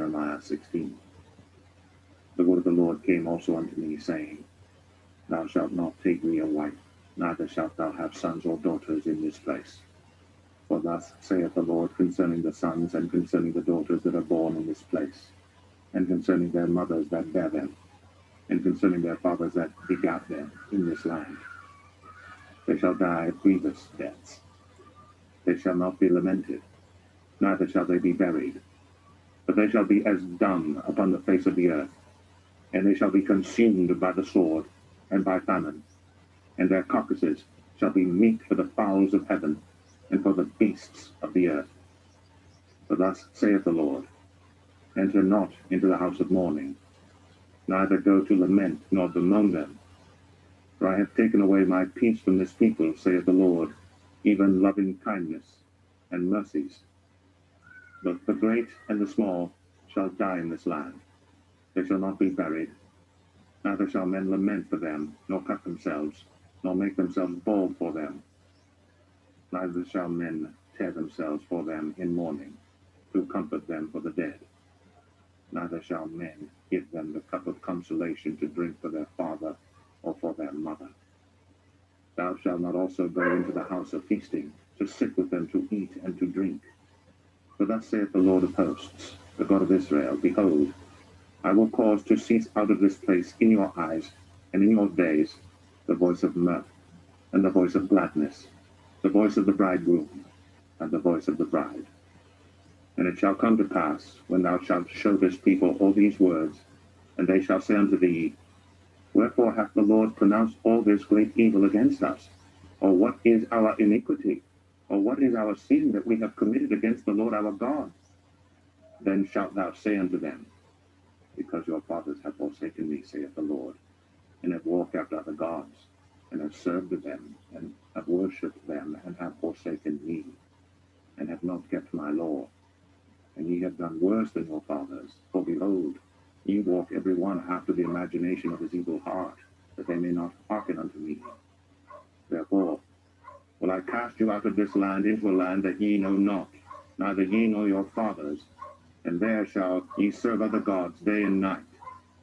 Jeremiah 16. The word of the Lord came also unto me, saying, Thou shalt not take thee a wife, neither shalt thou have sons or daughters in this place. For thus saith the Lord concerning the sons and concerning the daughters that are born in this place, and concerning their mothers that bear them, and concerning their fathers that begat them in this land. They shall die grievous deaths. They shall not be lamented, neither shall they be buried, but they shall be as dung upon the face of the earth, and they shall be consumed by the sword and by famine, and their carcasses shall be meat for the fowls of heaven and for the beasts of the earth. For thus saith the Lord, Enter not into the house of mourning, neither go to lament nor bemoan them. For I have taken away my peace from this people, saith the Lord, even loving kindness and mercies. But the great and the small shall die in this land. They shall not be buried, neither shall men lament for them, nor cut themselves, nor make themselves bald for them. Neither shall men tear themselves for them in mourning, to comfort them for the dead. Neither shall men give them the cup of consolation to drink for their father or for their mother. Thou shalt not also go into the house of feasting, to sit with them to eat and to drink. For thus saith the Lord of hosts, the God of Israel, Behold, I will cause to cease out of this place in your eyes and in your days the voice of mirth, and the voice of gladness, the voice of the bridegroom, and the voice of the bride. And it shall come to pass, when thou shalt show this people all these words, and they shall say unto thee, Wherefore hath the Lord pronounced all this great evil against us? Or what is our iniquity? Or what is our sin that we have committed against the Lord our God? Then shalt thou say unto them, Because your fathers have forsaken me, saith the Lord, and have walked after other gods, and have served them, and have worshipped them, and have forsaken me, and have not kept my law. And ye have done worse than your fathers. For behold, ye walk every one after the imagination of his evil heart, that they may not hearken unto me. Therefore will I cast you out of this land into a land that ye know not, neither ye nor your fathers, and there shall ye serve other gods day and night,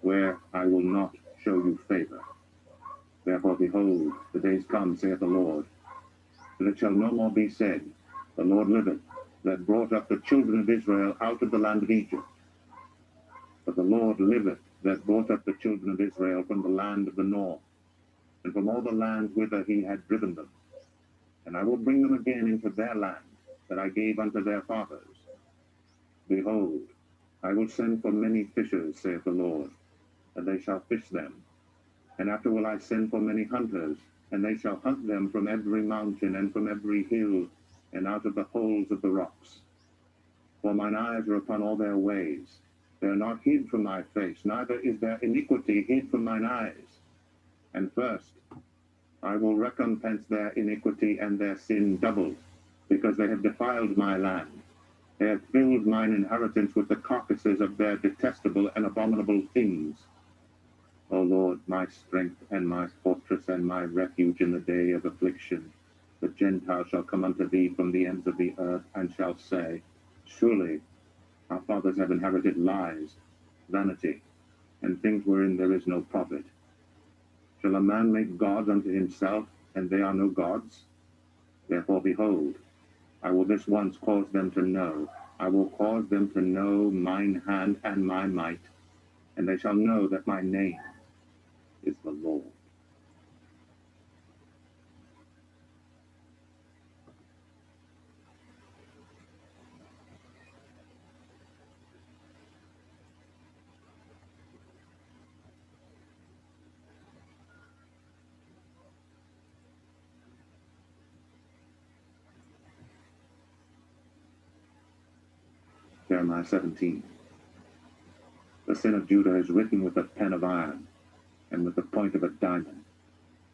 where I will not show you favor. Therefore, behold, the days come, saith the Lord, that it shall no more be said, The Lord liveth, that brought up the children of Israel out of the land of Egypt. But the Lord liveth, that brought up the children of Israel from the land of the north, and from all the lands whither he had driven them. And I will bring them again into their land, that I gave unto their fathers. Behold, I will send for many fishers, saith the Lord, and they shall fish them. And after will I send for many hunters, and they shall hunt them from every mountain and from every hill, and out of the holes of the rocks. For mine eyes are upon all their ways. They are not hid from my face, neither is their iniquity hid from mine eyes. And first, I will recompense their iniquity and their sin double, because they have defiled my land. They have filled mine inheritance with the carcasses of their detestable and abominable things. O Lord, my strength and my fortress and my refuge in the day of affliction, the Gentiles shall come unto thee from the ends of the earth, and shall say, Surely our fathers have inherited lies, vanity, and things wherein there is no profit. Shall a man make gods unto himself, and they are no gods? Therefore, behold, I will this once cause them to know. I will cause them to know mine hand and my might, and they shall know that my name is the Lord. Jeremiah 17. The sin of Judah is written with a pen of iron, and with the point of a diamond.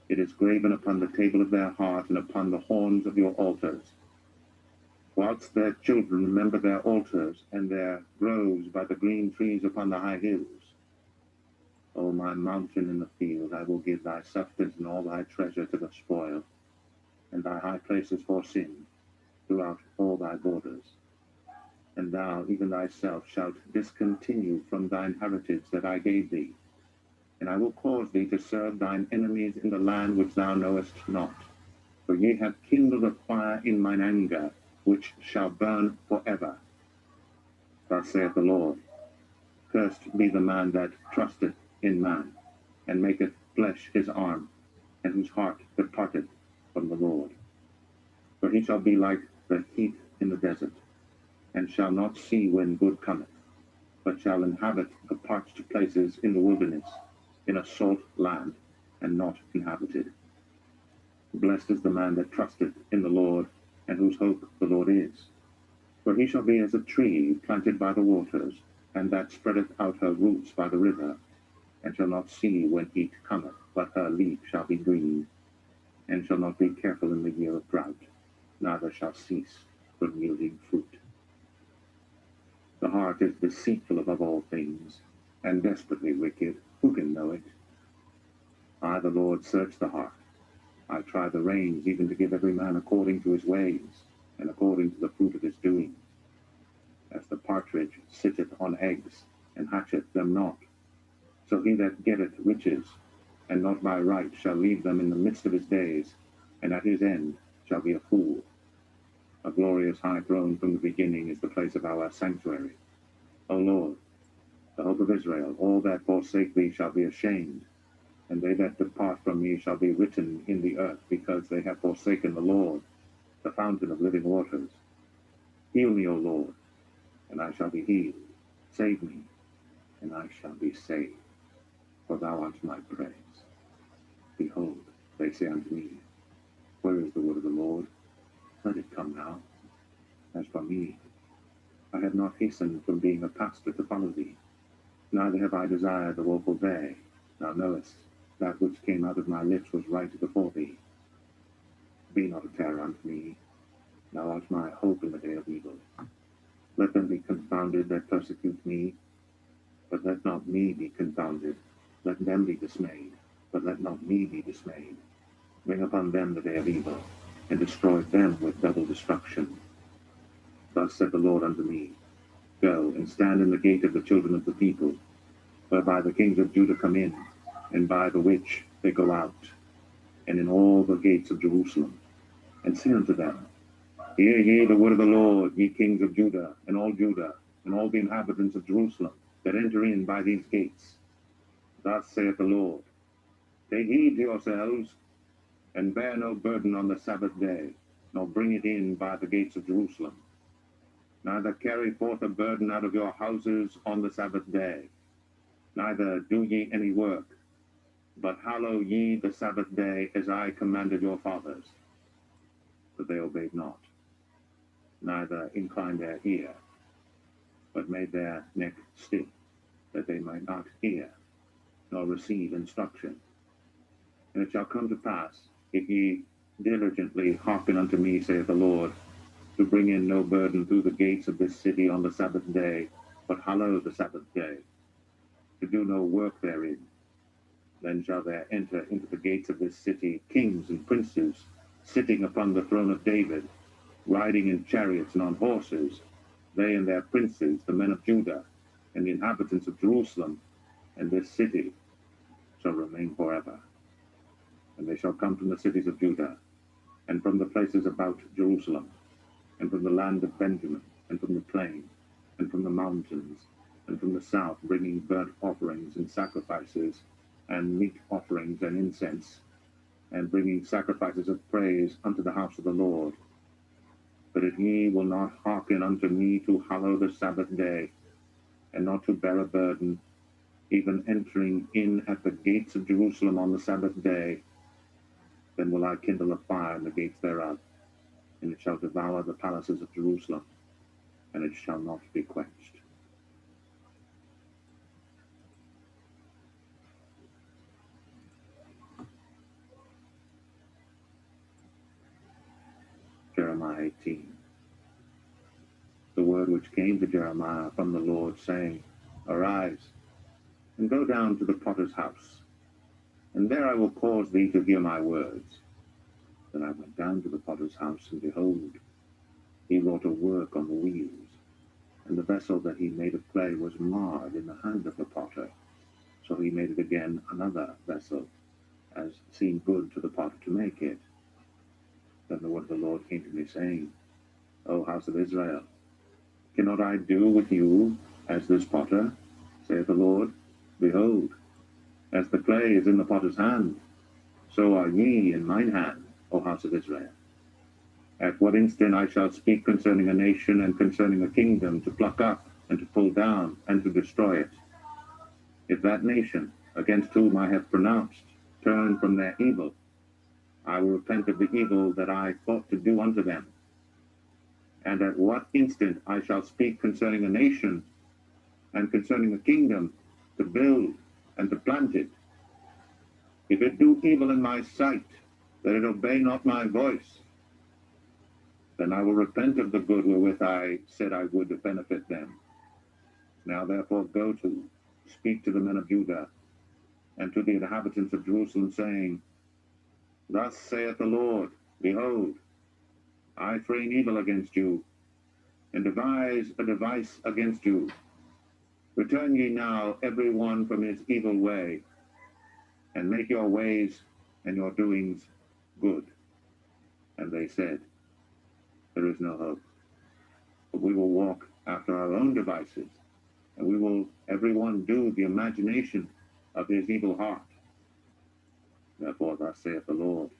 It is graven upon the table of their heart, and upon the horns of your altars. Whilst their children remember their altars, and their groves by the green trees upon the high hills. O my mountain in the field, I will give thy substance and all thy treasure to the spoil, and thy high places for sin throughout all thy borders. and thou, even thyself, shalt discontinue from thine heritage that I gave thee. And I will cause thee to serve thine enemies in the land which thou knowest not. For ye have kindled a fire in mine anger, which shall burn forever. Thus saith the Lord, Cursed be the man that trusteth in man, and maketh flesh his arm, and whose heart departeth from the Lord. For he shall be like the heat in the desert, and shall not see when good cometh, but shall inhabit the parched places in the wilderness, in a salt land, and not inhabited. Blessed is the man that trusteth in the Lord, and whose hope the Lord is. For he shall be as a tree planted by the waters, and that spreadeth out her roots by the river, and shall not see when heat cometh, but her leaf shall be green, and shall not be careful in the year of drought, neither shall cease from yielding fruit. The heart is deceitful above all things, and desperately wicked. Who can know it? I, the Lord, search the heart. I try the reins, even to give every man according to his ways, and according to the fruit of his doing. As the partridge sitteth on eggs, and hatcheth them not, so he that getteth riches, and not by right, shall leave them in the midst of his days, and at his end shall be a fool. A glorious high throne from the beginning is the place of our sanctuary. O Lord, the hope of Israel, all that forsake thee shall be ashamed, and they that depart from me shall be written in the earth, because they have forsaken the Lord, the fountain of living waters. Heal me, O Lord, and I shall be healed. Save me, and I shall be saved, for thou art my praise. Behold, they say unto me, Where is the word of the Lord? Let it come now. As for me, I have not hastened from being a pastor to follow thee, neither have I desired the woeful day. Thou knowest, that which came out of my lips was right before thee. Be not a terror unto me, thou art my hope in the day of evil. Let them be confounded that persecute me, but let not me be confounded. Let them be dismayed, but let not me be dismayed. Bring upon them the day of evil, and destroy them with double destruction. Thus said the Lord unto me, Go and stand in the gate of the children of the people, whereby the kings of Judah come in, and by the which they go out, and in all the gates of Jerusalem, and say unto them, Hear ye the word of the Lord, ye kings of Judah, and all the inhabitants of Jerusalem, that enter in by these gates. Thus saith the Lord, Take heed to yourselves, and bear no burden on the Sabbath day, nor bring it in by the gates of Jerusalem. Neither carry forth a burden out of your houses on the Sabbath day, neither do ye any work, but hallow ye the Sabbath day as I commanded your fathers. But they obeyed not, neither inclined their ear, but made their neck stiff, that they might not hear, nor receive instruction. And it shall come to pass, if ye diligently hearken unto me, saith the Lord, to bring in no burden through the gates of this city on the Sabbath day, but hallow the Sabbath day, to do no work therein, then shall there enter into the gates of this city kings and princes, sitting upon the throne of David, riding in chariots and on horses, they and their princes, the men of Judah, and the inhabitants of Jerusalem, and this city shall remain forever. And they shall come from the cities of Judah, and from the places about Jerusalem, and from the land of Benjamin, and from the plain, and from the mountains, and from the south, bringing burnt offerings and sacrifices, and meat offerings and incense, and bringing sacrifices of praise unto the house of the Lord. But if ye will not hearken unto me to hallow the Sabbath day, and not to bear a burden, even entering in at the gates of Jerusalem on the Sabbath day, then will I kindle a fire in the gates thereof, and it shall devour the palaces of Jerusalem, and it shall not be quenched. Jeremiah 18. The word which came to Jeremiah from the Lord, saying, Arise, and go down to the potter's house, and there I will cause thee to hear my words. Then I went down to the potter's house, and behold, he wrought a work on the wheels, And the vessel that he made of clay was marred in the hand of the potter. So he made it again another vessel, as seemed good to the potter to make it. Then the word of the Lord came to me, saying, O house of Israel, cannot I do with you as this potter, saith the Lord? Behold, as the clay is in the potter's hand, so are ye in mine hand, O house of Israel. At what instant I shall speak concerning a nation and concerning a kingdom, to pluck up and to pull down and to destroy it. If that nation, against whom I have pronounced, turn from their evil, I will repent of the evil that I thought to do unto them. And at what instant I shall speak concerning a nation and concerning a kingdom, to build and to plant it. If it do evil in my sight, that it obey not my voice, then I will repent of the good wherewith I said I would benefit them. Now therefore go to, speak to the men of Judah, and to the inhabitants of Jerusalem, saying, Thus saith the Lord, Behold, I frame evil against you, and devise a device against you. Return ye now every one from his evil way, and make your ways and your doings good. And they said, There is no hope, but we will walk after our own devices, and we will every one do the imagination of his evil heart. Therefore thus saith the Lord,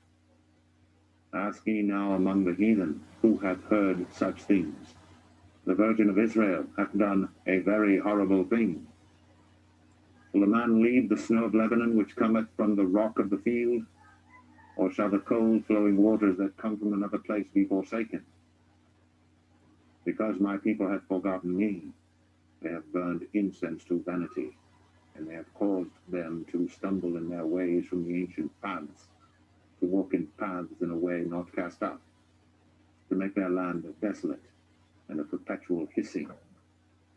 Ask ye now among the heathen, who hath heard such things? The Virgin of Israel hath done a very horrible thing. Will a man leave the snow of Lebanon, which cometh from the rock of the field? Or shall the cold flowing waters that come from another place be forsaken? Because my people have forgotten me, they have burned incense to vanity, and they have caused them to stumble in their ways from the ancient paths, to walk in paths in a way not cast up, to make their land desolate, and a perpetual hissing.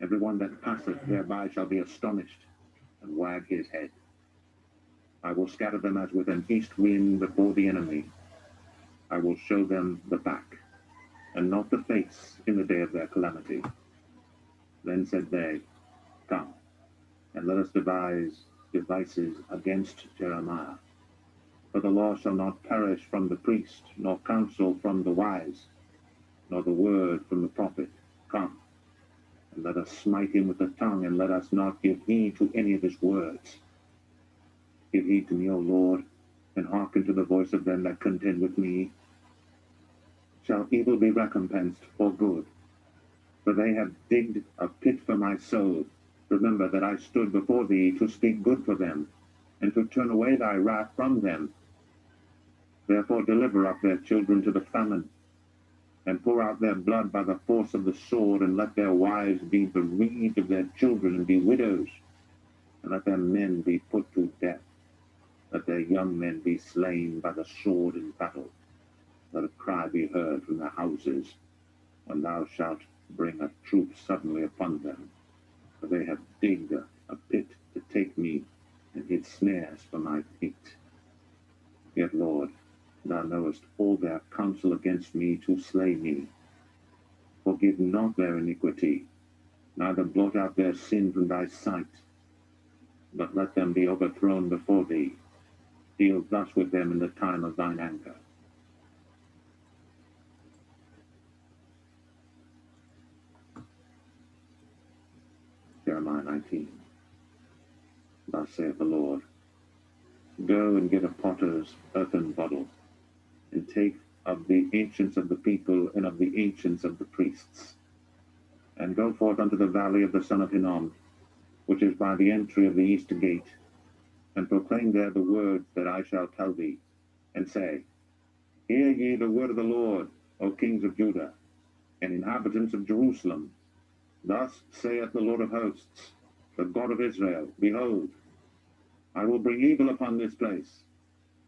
Every one that passeth thereby shall be astonished, and wag his head. I will scatter them as with an east wind before the enemy. I will show them the back, and not the face, in the day of their calamity. Then said they, Come, and let us devise devices against Jeremiah. For the law shall not perish from the priest, nor counsel from the wise, nor the word from the prophet. Come, and let us smite him with the tongue, and let us not give heed to any of his words. Give heed to me, O Lord, and hearken to the voice of them that contend with me. Shall evil be recompensed or good? For they have digged a pit for my soul. Remember that I stood before thee to speak good for them, and to turn away thy wrath from them. Therefore deliver up their children to the famine, and pour out their blood by the force of the sword, and let their wives be bereaved of their children, and be widows, and let their men be put to death. Let their young men be slain by the sword in battle. Let a cry be heard from their houses, when thou shalt bring a troop suddenly upon them. For they have digged a pit to take me, and hid snares for my feet. Yet, Lord, thou knowest all their counsel against me to slay me. Forgive not their iniquity, neither blot out their sin from thy sight, but let them be overthrown before thee. Deal thus with them in the time of thine anger. Jeremiah 19. Thus saith the Lord, Go and get a potter's earthen bottle, and take of the ancients of the people and of the ancients of the priests, and go forth unto the valley of the son of Hinnom, which is by the entry of the east gate, and proclaim there the words that I shall tell thee, and say, Hear ye the word of the Lord, O kings of Judah, and inhabitants of Jerusalem. Thus saith the Lord of hosts, the God of Israel, Behold, I will bring evil upon this place,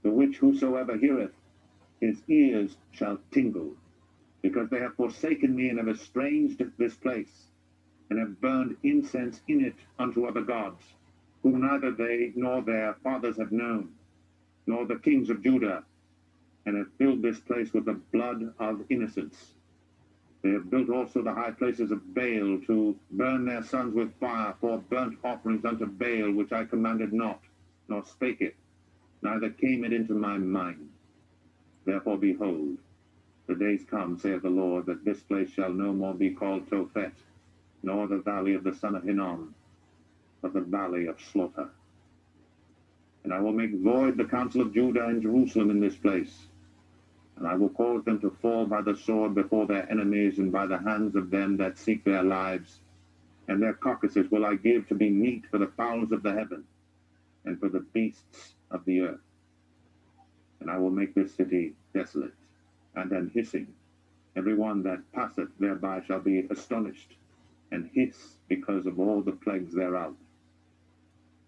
the which whosoever heareth, his ears shall tingle, because they have forsaken me and have estranged this place, and have burned incense in it unto other gods, whom neither they nor their fathers have known, nor the kings of Judah, and have filled this place with the blood of innocents. They have built also the high places of Baal to burn their sons with fire for burnt offerings unto Baal, which I commanded not, nor spake it, neither came it into my mind. Therefore, behold, the days come, saith the Lord, that this place shall no more be called Tophet, nor the valley of the son of Hinnom, but the valley of slaughter. And I will make void the counsel of Judah and Jerusalem in this place, and I will cause them to fall by the sword before their enemies, and by the hands of them that seek their lives. And their carcasses will I give to be meat for the fowls of the heaven, and for the beasts of the earth. And I will make this city desolate, and an hissing. Every one that passeth thereby shall be astonished, and hiss because of all the plagues thereof.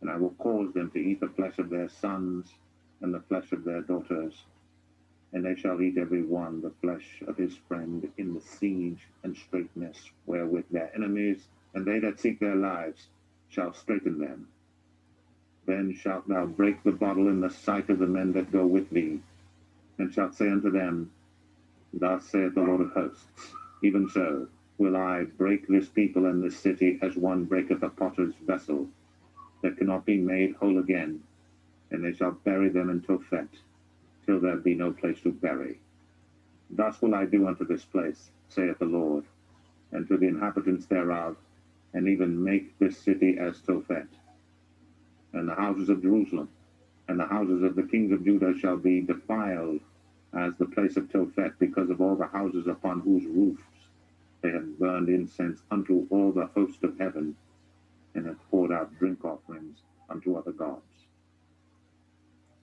And I will cause them to eat the flesh of their sons, and the flesh of their daughters, and they shall eat every one the flesh of his friend in the siege and straitness wherewith their enemies, and they that seek their lives, shall straiten them. Then shalt thou break the bottle in the sight of the men that go with thee, and shalt say unto them, Thus saith the Lord of hosts, even so will I break this people and this city, as one breaketh a potter's vessel, that cannot be made whole again, and they shall bury them in Tophet, till there be no place to bury. Thus will I do unto this place, saith the Lord, and to the inhabitants thereof, and even make this city as Tophet. And the houses of Jerusalem, and the houses of the kings of Judah shall be defiled as the place of Tophet, because of all the houses upon whose roofs they have burned incense unto all the host of heaven, and have poured out drink offerings unto other gods.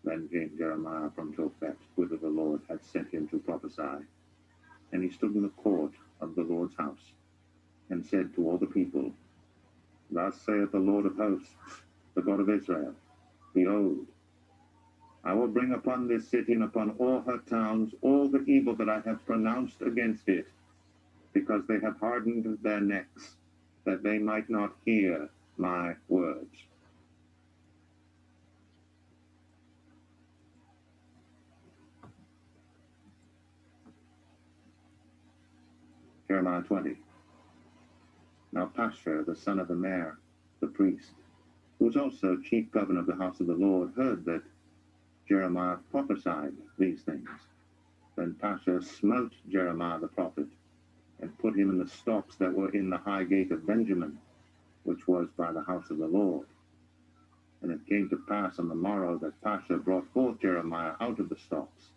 Then came Jeremiah from Tophet, whither the Lord had sent him to prophesy. And he stood in the court of the Lord's house, and said to all the people, Thus saith the Lord of hosts, the God of Israel, Behold, I will bring upon this city and upon all her towns all the evil that I have pronounced against it, because they have hardened their necks, that they might not hear my words. Jeremiah 20. Now Pashur, the son of Immer, the priest, who was also chief governor of the house of the Lord, heard that Jeremiah prophesied these things. Then Pashur smote Jeremiah the prophet, and put him in the stocks that were in the high gate of Benjamin, which was by the house of the Lord. And it came to pass on the morrow that Pashur brought forth Jeremiah out of the stocks.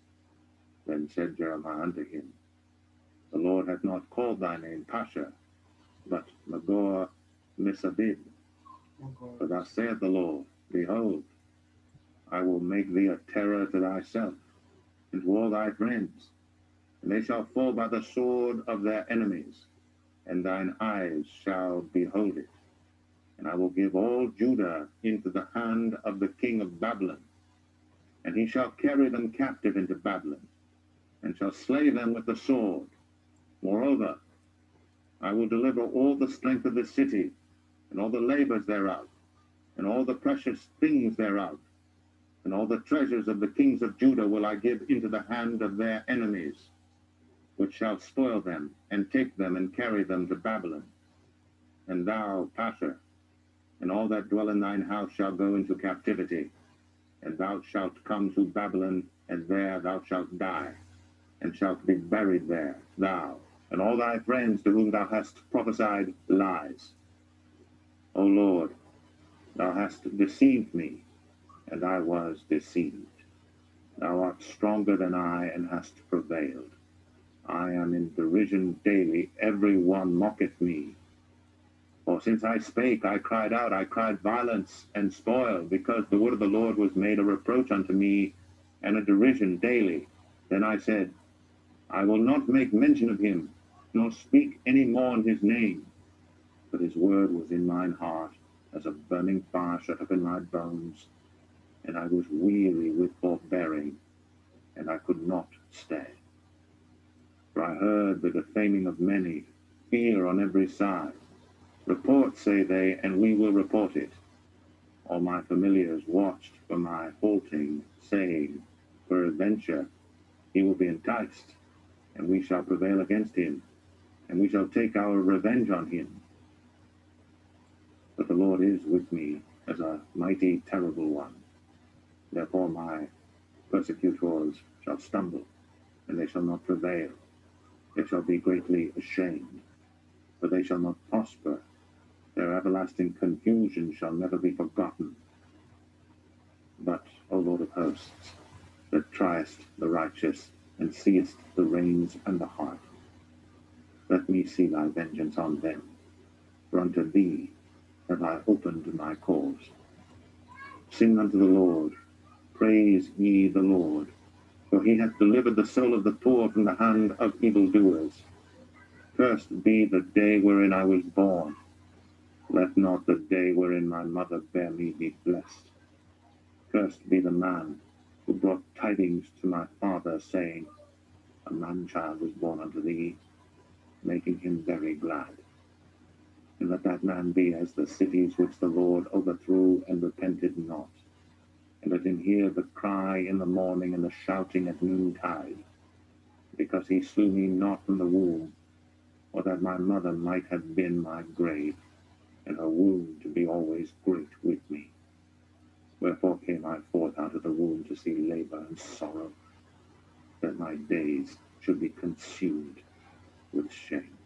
Then said Jeremiah unto him, The Lord hath not called thy name Pashur, but Magor Misabib. For thus saith the Lord, Behold, I will make thee a terror to thyself, and to all thy friends, and they shall fall by the sword of their enemies, and thine eyes shall behold it. And I will give all Judah into the hand of the king of Babylon, and he shall carry them captive into Babylon, and shall slay them with the sword. Moreover, I will deliver all the strength of the city, and all the labors thereof, and all the precious things thereof, and all the treasures of the kings of Judah will I give into the hand of their enemies, which shall spoil them, and take them, and carry them to Babylon. And thou, Pashur, and all that dwell in thine house shall go into captivity, and thou shalt come to Babylon, and there thou shalt die, and shalt be buried there, thou, and all thy friends to whom thou hast prophesied lies. O Lord, thou hast deceived me, and I was deceived. Thou art stronger than I, and hast prevailed. I am in derision daily, every one mocketh me. For since I spake, I cried out, I cried violence and spoil, because the word of the Lord was made a reproach unto me, and a derision daily. Then I said, I will not make mention of him, nor speak any more in his name. But his word was in mine heart, as a burning fire shut up in my bones, and I was weary with forbearing, and I could not stay. For I heard the defaming of many, fear on every side. Report, say they, and we will report it. All my familiars watched for my halting, saying, Peradventure he will be enticed, and we shall prevail against him, and we shall take our revenge on him. But the Lord is with me as a mighty, terrible one. Therefore my persecutors shall stumble, and they shall not prevail. They shall be greatly ashamed, for they shall not prosper. Their everlasting confusion shall never be forgotten. But, O Lord of hosts, that triest the righteous, and seest the reins and the heart, let me see thy vengeance on them, for unto thee have I opened my cause. Sing unto the Lord, praise ye the Lord, for he hath delivered the soul of the poor from the hand of evildoers. Cursed be the day wherein I was born. Let not the day wherein my mother bare me be blessed. Cursed be the man who brought tidings to my father, saying, a man-child was born unto thee, making him very glad. And let that man be as the cities which the Lord overthrew and repented not. And let him hear the cry in the morning and the shouting at noontide, because he slew me not from the womb, or that my mother might have been my grave, and her womb to be always great with me. Wherefore came I forth out of the womb to see labor and sorrow, that my days should be consumed with shame.